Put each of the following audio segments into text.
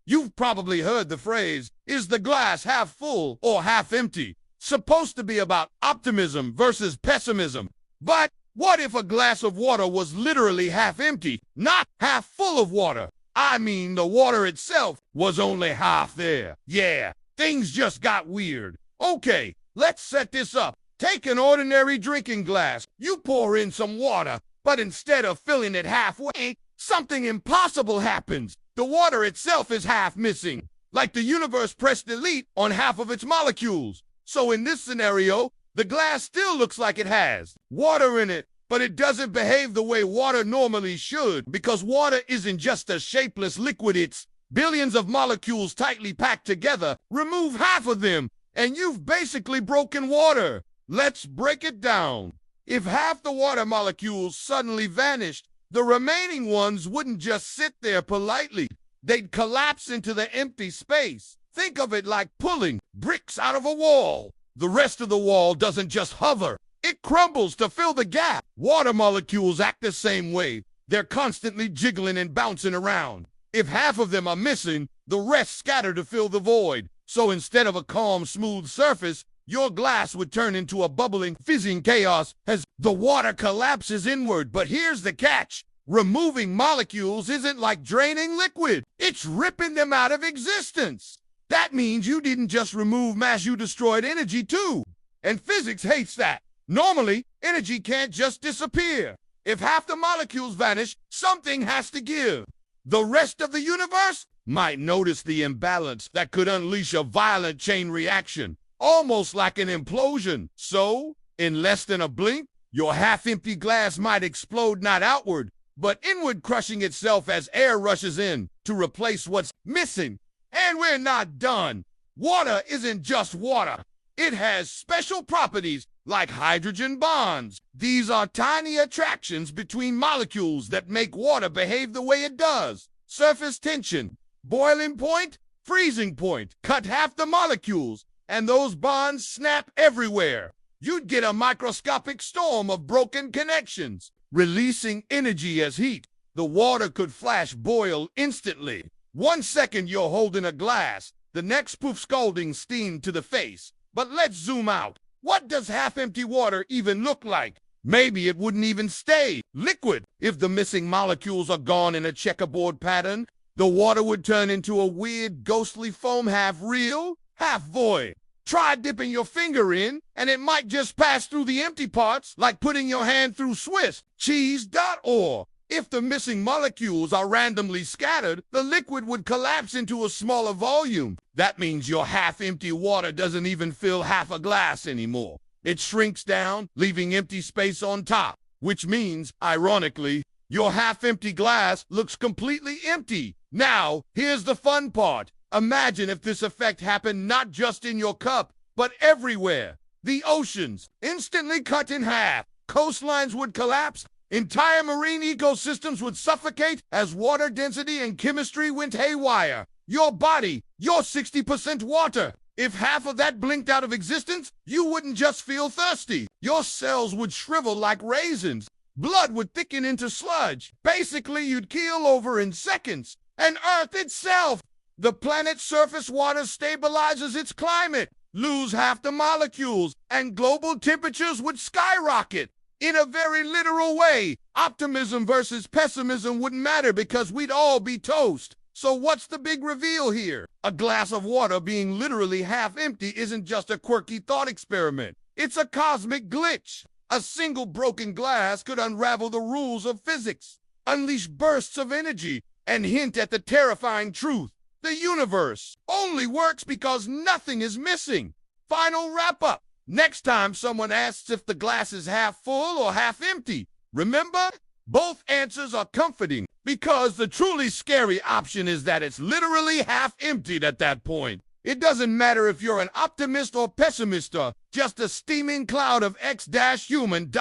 You've probably heard the phrase, is the glass half full or half empty? Supposed to be about optimism versus pessimism. But what if a glass of water was literally half empty, not half full of water? I mean, the water itself was only half there. Yeah, things just got weird. Okay, let's set this up. Take an ordinary drinking glass. You pour in some water, but instead of filling it halfway, something impossible happens. The water itself is half missing, like the universe pressed delete on half of its molecules. So in this scenario, the glass still looks like it has water in it, but it doesn't behave the way water normally should, because water isn't just a shapeless liquid, it's billions of molecules tightly packed together. Remove half of them, and you've basically broken water. Let's break it down. If half the water molecules suddenly vanished, the remaining ones wouldn't just sit there politely. They'd collapse into the empty space. Think of it like pulling bricks out of a wall. The rest of the wall doesn't just hover. It crumbles to fill the gap. Water molecules act the same way. They're constantly jiggling and bouncing around. If half of them are missing, the rest scatter to fill the void. So instead of a calm, smooth surface, your glass would turn into a bubbling, fizzing chaos as the water collapses inward. But here's the catch. Removing molecules isn't like draining liquid. It's ripping them out of existence. That means you didn't just remove mass, you destroyed energy too. And physics hates that. Normally, energy can't just disappear. If half the molecules vanish, something has to give. The rest of the universe might notice the imbalance that could unleash a violent chain reaction, almost like an implosion. So, in less than a blink, your half-empty glass might explode not outward, but inward, crushing itself as air rushes in to replace what's missing. And we're not done. Water isn't just water. It has special properties like hydrogen bonds. These are tiny attractions between molecules that make water behave the way it does. Surface tension, boiling point, freezing point. Cut half the molecules, and those bonds snap everywhere. You'd get a microscopic storm of broken connections, releasing energy as heat. The water could flash boil instantly. 1 second you're holding a glass, the next poof, scalding steam to the face. But let's zoom out. What does half-empty water even look like? Maybe it wouldn't even stay liquid. If the missing molecules are gone in a checkerboard pattern, the water would turn into a weird, ghostly foam, half real, half void. Try dipping your finger in, and it might just pass through the empty parts, like putting your hand through Swiss cheese. Or if the missing molecules are randomly scattered, the liquid would collapse into a smaller volume. That means your half-empty water doesn't even fill half a glass anymore. It shrinks down, leaving empty space on top, which means, ironically, your half-empty glass looks completely empty. Now, here's the fun part. Imagine if this effect happened not just in your cup, but everywhere. The oceans instantly cut in half. Coastlines would collapse. Entire marine ecosystems would suffocate as water density and chemistry went haywire. Your body, you're 60% water. If half of that blinked out of existence, you wouldn't just feel thirsty. Your cells would shrivel like raisins. Blood would thicken into sludge. Basically, you'd keel over in seconds. And Earth itself, the planet's surface water stabilizes its climate, lose half the molecules, and global temperatures would skyrocket. In a very literal way, optimism versus pessimism wouldn't matter because we'd all be toast. So what's the big reveal here? A glass of water being literally half empty isn't just a quirky thought experiment. It's a cosmic glitch. A single broken glass could unravel the rules of physics, unleash bursts of energy, and hint at the terrifying truth. The universe only works because nothing is missing. Final wrap-up. Next time someone asks if the glass is half full or half empty, remember, both answers are comforting because the truly scary option is that it's literally half emptied at that point. It doesn't matter if you're an optimist or pessimist or just a steaming cloud of X-human.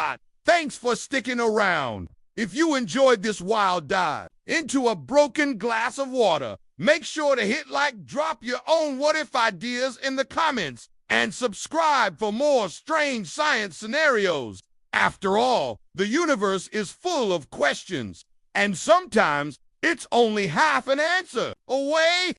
Thanks for sticking around. If you enjoyed this wild dive into a broken glass of water, make sure to hit like, drop your own what-if ideas in the comments, and subscribe for more strange science scenarios. After all, the universe is full of questions, and sometimes it's only half an answer away.